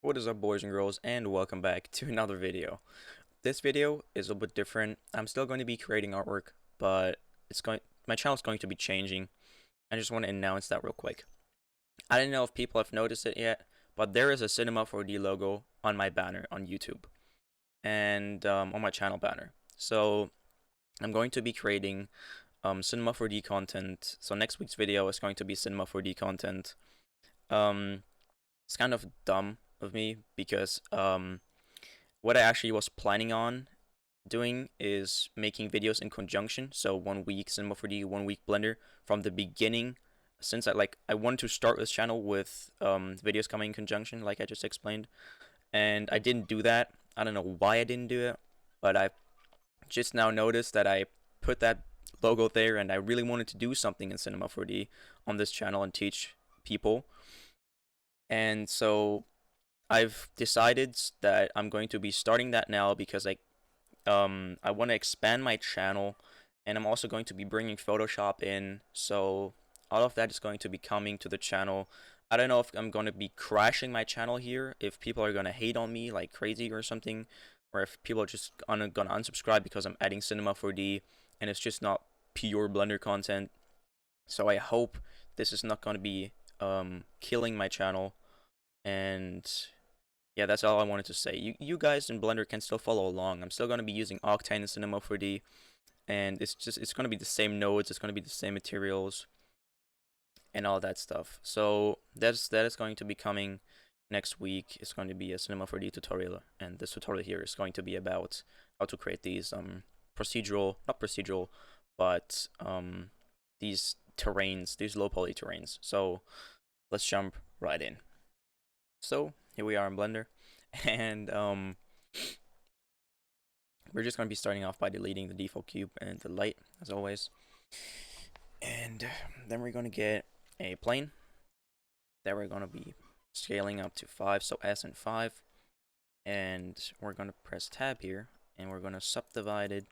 What is up, boys and girls, and welcome back to another video. This video is a little bit different. I'm still going to be creating artwork, but my channel is going to be changing. I just want to announce that real quick. I don't know if people have noticed it yet, but there is a Cinema 4D logo on my banner on YouTube and on my channel banner. So I'm going to be creating Cinema 4D content. So next week's video is going to be Cinema 4D content. It's kind of dumb of me because what I actually was planning on doing is making videos in conjunction. So 1 week Cinema 4D, 1 week Blender from the beginning. Since I wanted to start this channel with videos coming in conjunction, like I just explained, and I didn't do that. I don't know why I didn't do it, but I just now noticed that I put that logo there, and I really wanted to do something in Cinema 4D on this channel and teach people. And so I've decided that I'm going to be starting that now because I want to expand my channel, and I'm also going to be bringing Photoshop in. So all of that is going to be coming to the channel. I don't know if I'm going to be crashing my channel here, if people are going to hate on me like crazy or something, or if people are just going to unsubscribe because I'm adding Cinema 4D and it's just not pure Blender content. So I hope this is not going to be killing my channel. And yeah, that's all I wanted to say. You guys in Blender can still follow along. I'm still going to be using Octane and Cinema 4D, and it's going to be the same nodes, it's going to be the same materials and all that stuff. So that is going to be coming next week. It's going to be a Cinema 4D tutorial, and this tutorial here is going to be about how to create these procedural, not procedural, but these terrains, these low poly terrains. So let's jump right in. So here we are in Blender, and we're just going to be starting off by deleting the default cube and the light, as always. And then we're going to get a plane that we're going to be scaling up to 5, so S and 5. And we're going to press tab here, and we're going to subdivide it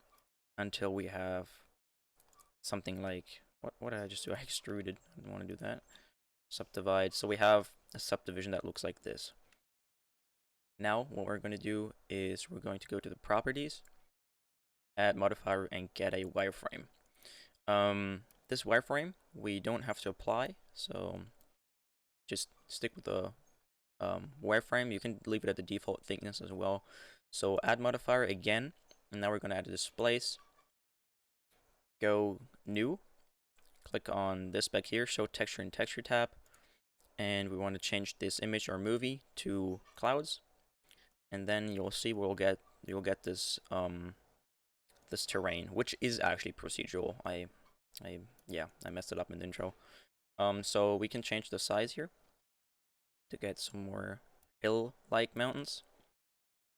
until we have something like, what did I just do? I extruded. I didn't want to do that. Subdivide. So we have a subdivision that looks like this. Now what we're going to do is we're going to go to the properties, add modifier, and get a wireframe. This wireframe we don't have to apply, so just stick with the wireframe. You can leave it at the default thickness as well. So add modifier again, and now we're going to add a displace. Go new, click on this back here, show texture and texture tab, and we want to change this image or movie to clouds, and then you'll see you'll get this this terrain, which is actually procedural. I messed it up in the intro. So we can change the size here to get some more hill-like mountains,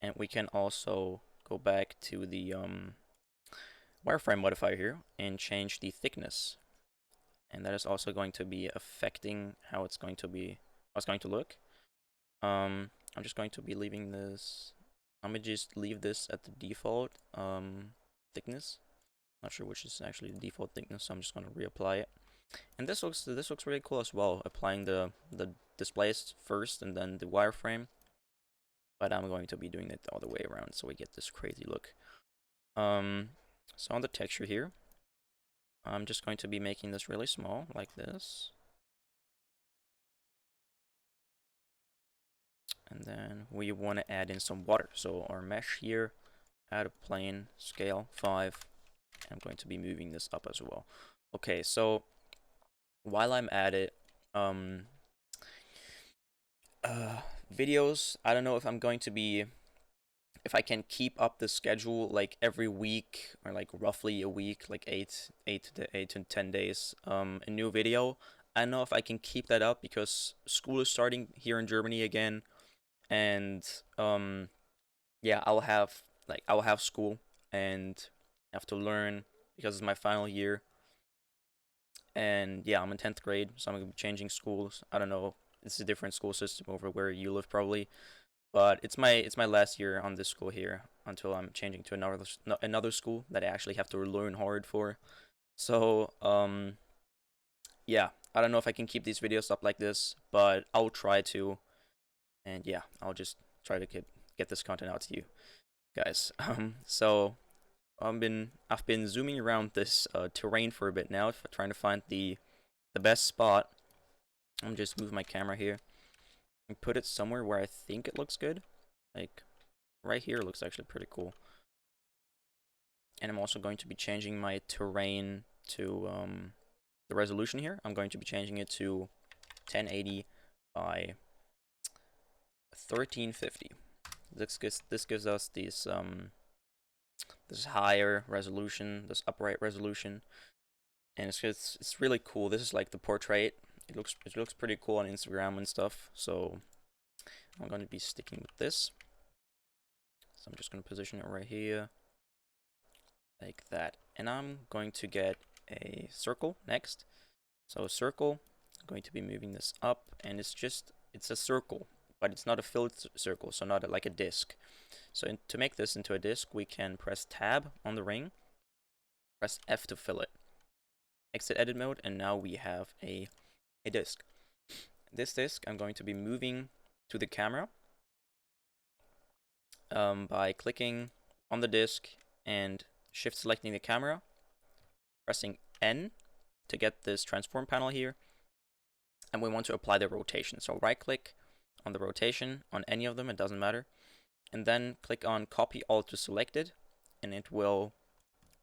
and we can also go back to the wireframe modifier here and change the thickness, and that is also going to be affecting how it's going to look. I'm just going to be leaving this. I'm gonna just leave this at the default thickness. Not sure which is actually the default thickness, so I'm just going to reapply it. And this looks really cool as well, applying the displace first and then the wireframe. But I'm going to be doing it the other way around, so we get this crazy look. So on the texture here, I'm just going to be making this really small, like this. And then we want to add in some water. So our mesh here, add a plane, scale 5. I'm going to be moving this up as well. Okay, so while I'm at it, videos, I don't know if I'm going to be, if I can keep up the schedule like every week or like roughly a week, like 8 to 10 days, a new video. I don't know if I can keep that up because school is starting here in Germany again, and yeah, I'll have school and have to learn because it's my final year. And yeah, I'm in 10th grade, so I'm gonna be changing schools. I don't know, it's a different school system over where you live probably, but it's my last year on this school here until I'm changing to another school that I actually have to learn hard for. So yeah, I don't know if I can keep these videos up like this, but I'll try to. And yeah, I'll just try to get this content out to you guys. So I've been zooming around this terrain for a bit now, trying to find the best spot. I'm just move my camera here and put it somewhere where I think it looks good. Like right here looks actually pretty cool. And I'm also going to be changing my terrain to the resolution here. I'm going to be changing it to 1080 by 1350. This gives us these this higher resolution, this upright resolution, and it's really cool. This is like the portrait. It looks pretty cool on Instagram and stuff. So I'm going to be sticking with this. So I'm just going to position it right here, like that. And I'm going to get a circle next. So a circle, I'm going to be moving this up, and it's a circle, but it's not a filled circle, so not like a disc. So to make this into a disc, we can press tab on the ring, press F to fill it, exit edit mode, and now we have a disc. This disc I'm going to be moving to the camera by clicking on the disc and shift selecting the camera, pressing N to get this transform panel here, and we want to apply the rotation. So right click on the rotation on any of them, it doesn't matter, and then click on copy all to selected, and it will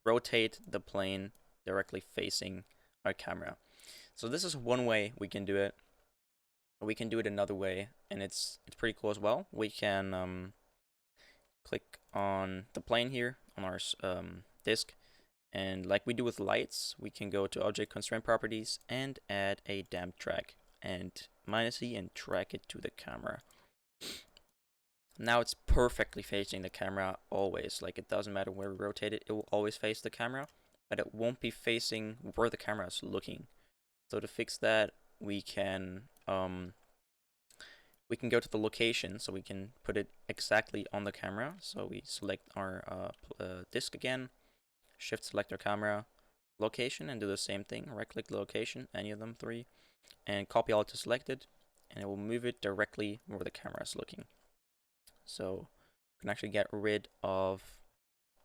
rotate the plane directly facing our camera. So this is one way we can do it. We can do it another way, and it's pretty cool as well. We can click on the plane here on our disk, and like we do with lights, we can go to object constraint properties and add a damp track and -E and track it to the camera. Now it's perfectly facing the camera always. Like it doesn't matter where we rotate it, it will always face the camera, but it won't be facing where the camera is looking. So to fix that, we can go to the location, so we can put it exactly on the camera. So we select our disk again, shift select our camera location, and do the same thing. Right click the location, any of them three, and copy all to selected, and it will move it directly where the camera is looking. So we can actually get rid of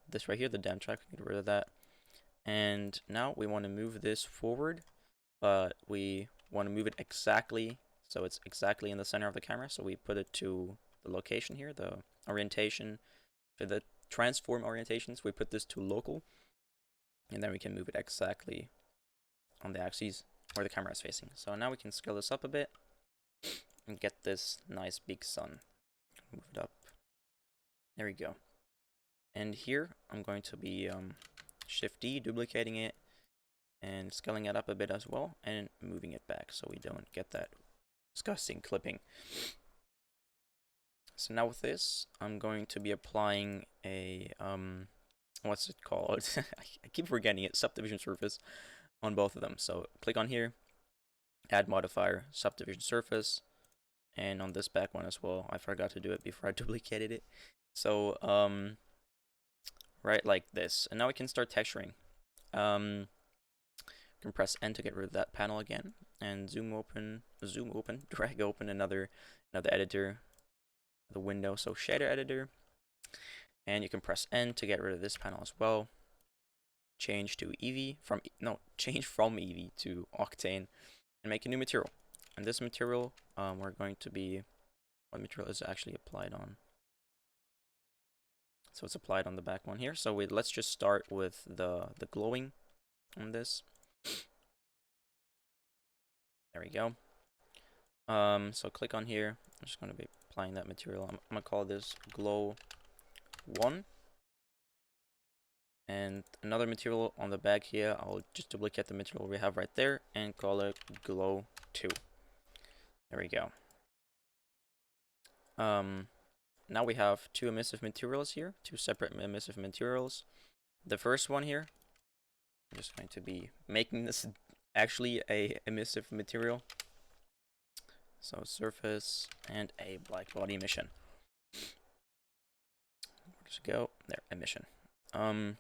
this right here, the damp track. We can get rid of that. And now we want to move this forward, but we want to move it exactly so it's exactly in the center of the camera. So we put it to the location here, the orientation, for the transform orientations, we put this to local, and then we can move it exactly on the axes where the camera is facing. So now we can scale this up a bit and get this nice big sun. Move it up. There we go. And here I'm going to be Shift D, duplicating it and scaling it up a bit as well, and moving it back so we don't get that disgusting clipping. So now with this, I'm going to be applying a what's it called? I keep forgetting it. Subdivision surface on both of them. So click on here, add modifier, subdivision surface, and on this back one as well. I forgot to do it before I duplicated it. So right like this, and now we can start texturing. You can press N to get rid of that panel again, and zoom open, drag open another editor, the window, so shader editor, and you can press N to get rid of this panel as well. Change to Eevee change from Eevee to Octane, and make a new material. And this material, we're going to be, what material is actually applied on? So it's applied on the back one here. So let's just start with the glowing on this. There we go. So click on here. I'm just going to be applying that material. I'm going to call this glow 1. And another material on the back here, I'll just duplicate the material we have right there and call it glow 2. There we go. Now we have two emissive materials here, two separate emissive materials. The first one here, I'm just going to be making this actually a emissive material. So surface and a black body emission. Just go there, emission. And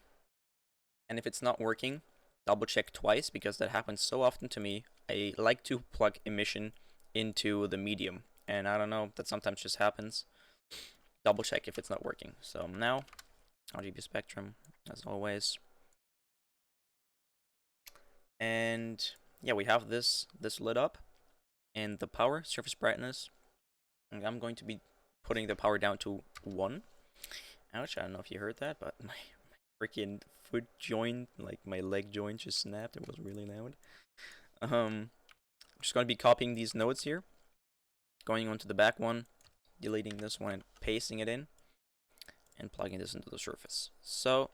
if it's not working, double check twice, because that happens so often to me. I like to plug emission into the medium and I don't know, that sometimes just happens. Double check if it's not working. So now, RGB spectrum, as always. And yeah, we have this lit up, and the power, surface brightness, and I'm going to be putting the power down to 1. Ouch, I don't know if you heard that, but my freaking foot joint, like my leg joint just snapped. It was really loud. I'm just going to be copying these nodes here, going onto the back one, deleting this one and pasting it in, and plugging this into the surface. So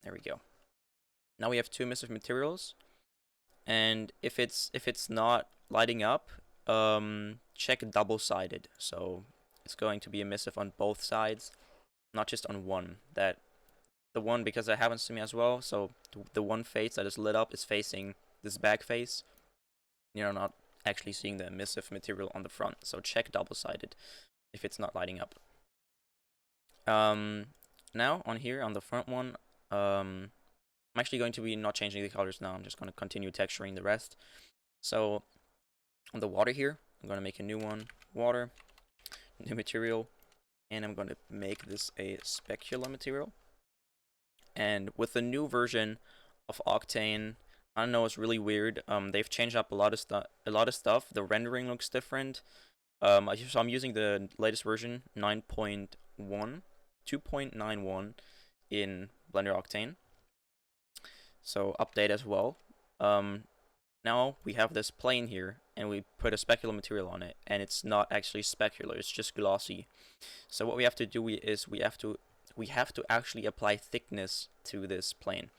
there we go. Now we have 2 emissive materials, and if it's not lighting up, check double-sided. So it's going to be emissive on both sides, not just on one. That the one, because that happens to me as well. So the one face that is lit up is facing this back face. You're not actually seeing the emissive material on the front. So check double-sided if it's not lighting up. Now on here on the front one, I'm actually going to be not changing the colors now. I'm just going to continue texturing the rest. So on the water here, I'm going to make a new one, water, new material, and I'm going to make this a specular material. And with the new version of Octane, I don't know, it's really weird. They've changed up a lot of stuff. The rendering looks different. So I'm using the latest version, 9.1, 2.91 in Blender Octane. So update as well. Now we have this plane here, and we put a specular material on it, and it's not actually specular, it's just glossy. So what we have to do is we have to actually apply thickness to this plane.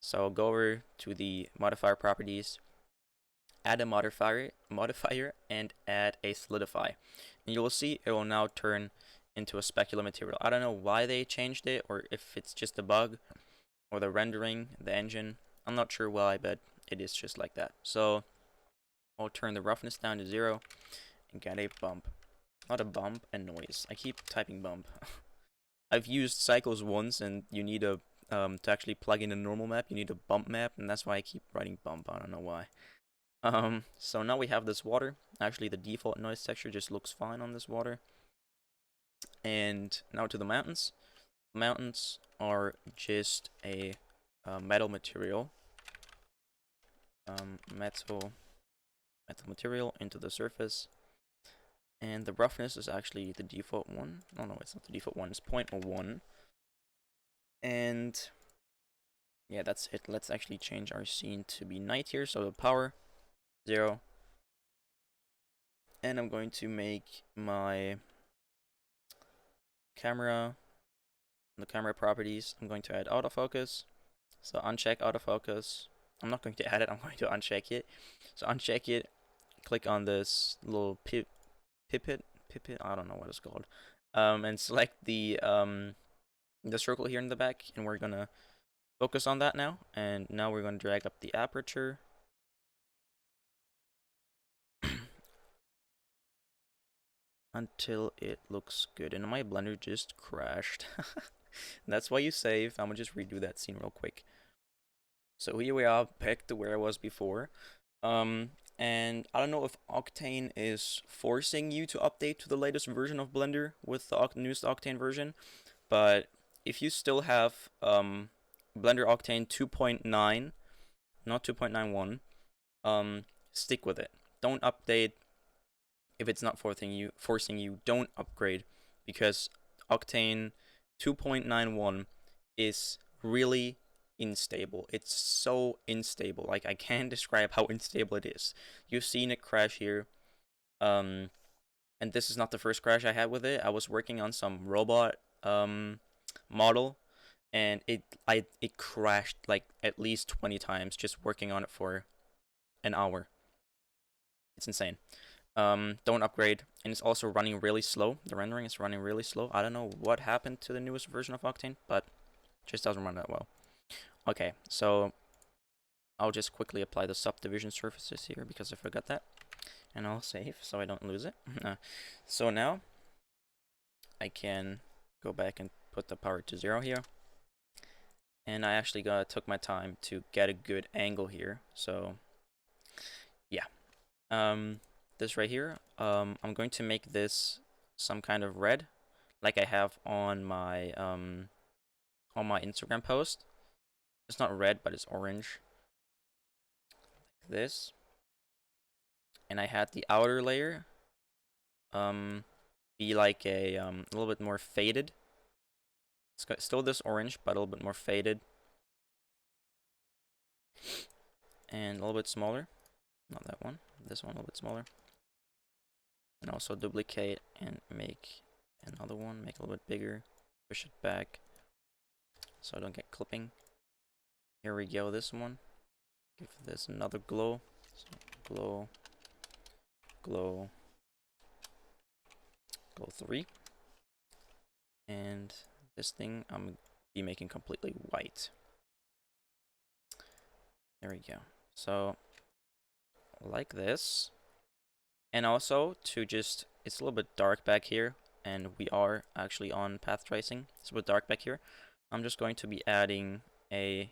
So go over to the modifier properties, add a modifier, and add a solidify, and you will see it will now turn into a specular material. I don't know why they changed it, or if it's just a bug, or the rendering, the engine. I'm not sure why, but it is just like that. So I'll turn the roughness down to 0 and get a bump. Not a bump, a noise. I keep typing bump. I've used cycles once, and you need a to actually plug in a normal map, you need a bump map, and that's why I keep writing bump. I don't know why. So now we have this water. Actually, the default noise texture just looks fine on this water. And now to the mountains. Mountains are just a metal material. Metal material into the surface. And the roughness is actually the default one. Oh no, it's not the default one, it's 0.01. And yeah, that's it. Let's actually change our scene to be night here. So the power, 0. And I'm going to make my camera, the camera properties, I'm going to add autofocus. So uncheck autofocus. I'm not going to add it, I'm going to uncheck it. So uncheck it, click on this little pipet, I don't know what it's called. And select the circle here in the back, and we're gonna focus on that now. And now we're gonna drag up the aperture. Until it looks good. And my Blender just crashed. That's why you save. I'm gonna just redo that scene real quick. So here we are, back to where I was before. And I don't know if Octane is forcing you to update to the latest version of Blender with the newest Octane version, but if you still have Blender Octane 2.9, not 2.91, stick with it. Don't update if it's not forcing you. Don't upgrade, because Octane 2.91 is really unstable. It's so unstable. Like, I can't describe how unstable it is. You've seen it crash here. And this is not the first crash I had with it. I was working on some robot model, and it crashed like at least 20 times just working on it for an hour. It's insane. Don't upgrade. And it's also running really slow. The rendering is running really slow. I don't know what happened to the newest version of Octane, but it just doesn't run that well. Okay, so I'll just quickly apply the subdivision surfaces here because I forgot that. And I'll save so I don't lose it. So now I can go back and put the power to 0 here. And I actually took my time to get a good angle here. So yeah. this right here, I'm going to make this some kind of red, like I have on my Instagram post. It's not red, but it's orange. Like this. And I had the outer layer be like a little bit more faded. It's got still this orange, but a little bit more faded. And a little bit smaller. Not that one. This one a little bit smaller. And also duplicate and make another one. Make it a little bit bigger. Push it back so I don't get clipping. Here we go, this one. Give this another glow. So glow. Glow 3. And this thing I'm be making completely white. There we go. So like this. And also to just, it's a little bit dark back here, and we are actually on path tracing. It's a bit dark back here. I'm just going to be adding a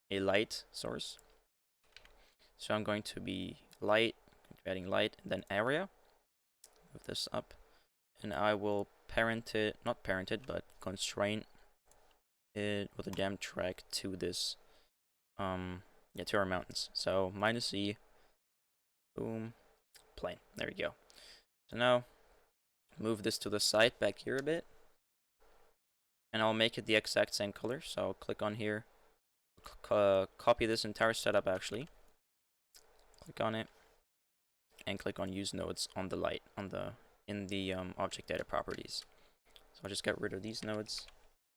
light source. So I'm going to be adding light, and then area. Move this up, and I will not parent it, but constrain it with a jam track to this, to our mountains. So -E, boom, plane. There we go. So now move this to the side back here a bit, and I'll make it the exact same color. So I'll click on here, copy this entire setup actually, click on it, and click on use nodes on the light in the object data properties. So I'll just get rid of these nodes,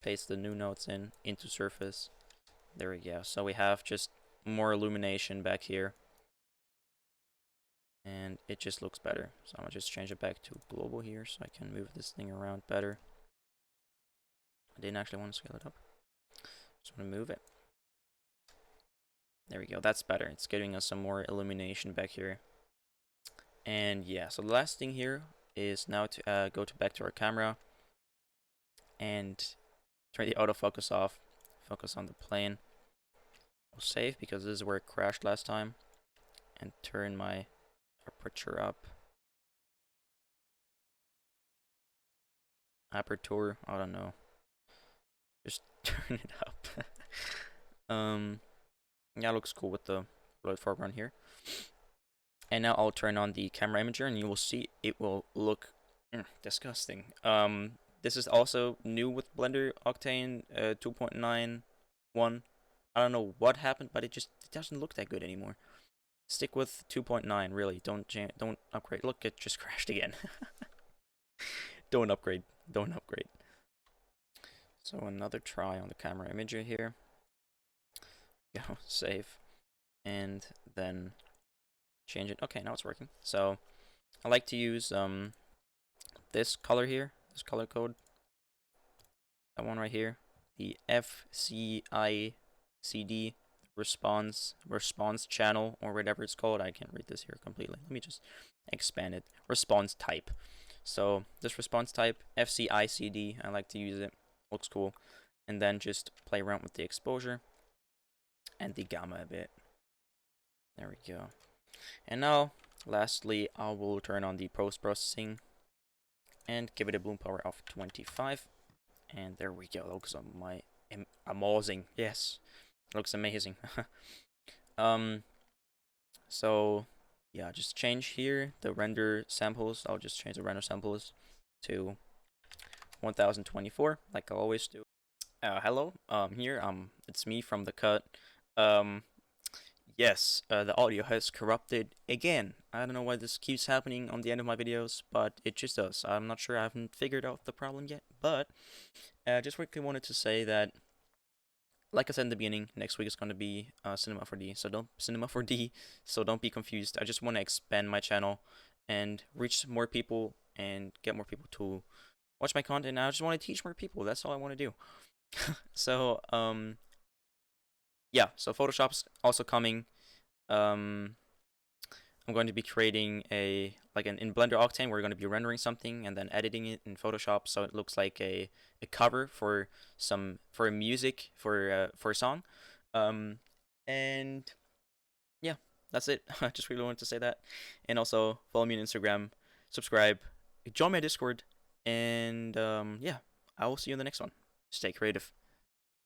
paste the new nodes into surface. There we go. So we have just more illumination back here, and it just looks better. So I'm gonna just change it back to global here so I can move this thing around better. I didn't actually want to scale it up. Just want to move it. There we go. That's better. It's giving us some more illumination back here. And yeah, so the last thing here is now to go back to our camera and turn the autofocus off. Focus on the plane. We'll save because this is where it crashed last time. And turn my aperture up. Aperture, I don't know. Just turn it up. Yeah, it looks cool with the blurred foreground here. And now I'll turn on the camera imager, and you will see it will look disgusting. This is also new with Blender Octane 2.91. I don't know what happened, but it doesn't look that good anymore. Stick with 2.9, really. Don't upgrade. Look, it just crashed again. Don't upgrade. Don't upgrade. So another try on the camera imager here. Go save, and then change it. Okay, now it's working. So I like to use this color here, this color code, that one right here, the FCICD response channel, or whatever it's called. I can't read this here completely. Let me just expand it. Response type. So this response type, FCICD, I like to use it. Looks cool. And then just play around with the exposure and the gamma a bit. There we go. And now, lastly, I will turn on the post-processing and give it a bloom power of 25. And there we go. Looks amazing. Yes, looks amazing. So yeah, just change here the render samples. I'll just change the render samples to 1024, like I always do. Hello. Here. It's me from the cut. Yes, the audio has corrupted again. I don't know why this keeps happening on the end of my videos, but it just does. I'm not sure. I haven't figured out the problem yet, but just quickly wanted to say that, like I said in the beginning, next week is going to be Cinema 4D. So don't be confused. I just want to expand my channel and reach more people and get more people to watch my content. I just want to teach more people. That's all I want to do. So yeah, so Photoshop's also coming. I'm going to be creating in Blender Octane, we're going to be rendering something and then editing it in Photoshop so it looks like a cover for a music for a song. And yeah, that's it. I just really wanted to say that. And also follow me on Instagram, subscribe, join my Discord, and yeah, I will see you in the next one. Stay creative.